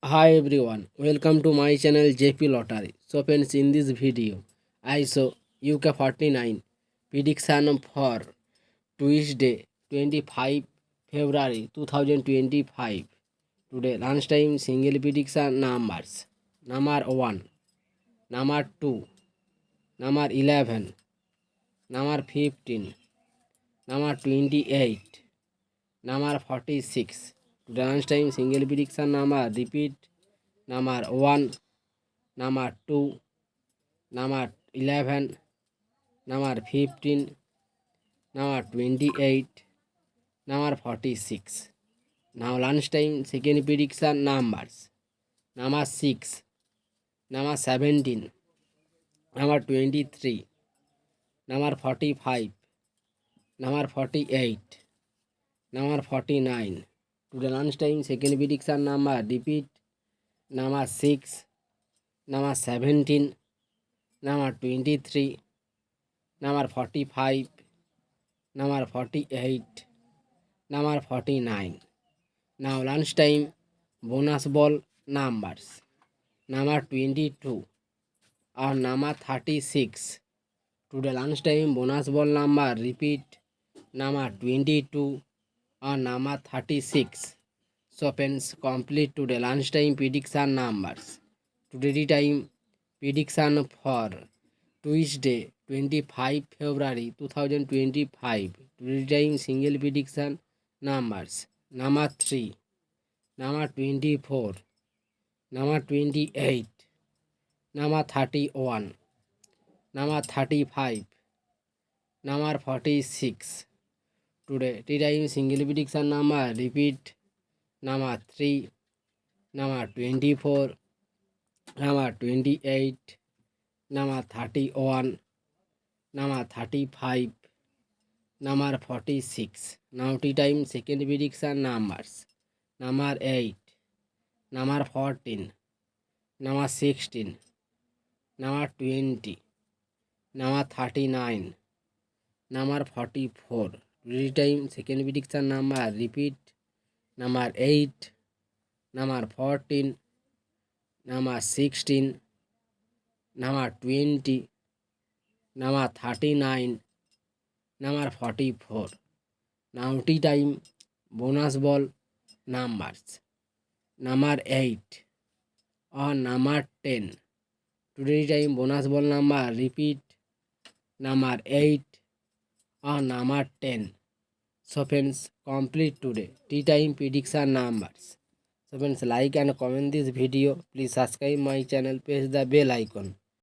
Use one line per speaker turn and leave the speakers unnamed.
Hi everyone, welcome to my channel JP Lottery. So friends, in this video, I show UK49 prediction for Tuesday 25 February 2025. Today lunchtime single prediction numbers. Number 1, number 2, number 11, number 15, number 28, number 46. Today lunchtime single prediction number repeat number 1, number 2, number 11, number 15, number 28, number 46. Now lunchtime second prediction numbers. Number 6, number 17, number 23, number 45, number 48, number 49. Today lunchtime second prediction number repeat number 6, number 17, number 23, number 45, number 48, number 49. Now lunchtime bonus ball numbers. Number 22 or number 36. Today lunchtime bonus ball number repeat number 22 or number 36. So friends, complete today lunchtime prediction numbers. Today time prediction for Tuesday 25 February 2025. Today time single prediction numbers. Number 3, number 24, number 28, number 31, number 35, number 46. Today time single prediction number repeat number 3, number 24, number 28, number 31, number 35, number 46. Now time second prediction numbers. Number 8, number 14, number 16, number 20, number 39, number 44. Today time second prediction number repeat number 8, number 14, number 16, number 20, number 39, number 44. Now time bonus ball numbers. Number 8 or number 10. Today time bonus ball number repeat number 8 or number 10. So friends, complete today tea time prediction numbers. So friends, like and comment this video. Please subscribe my channel, press the bell icon.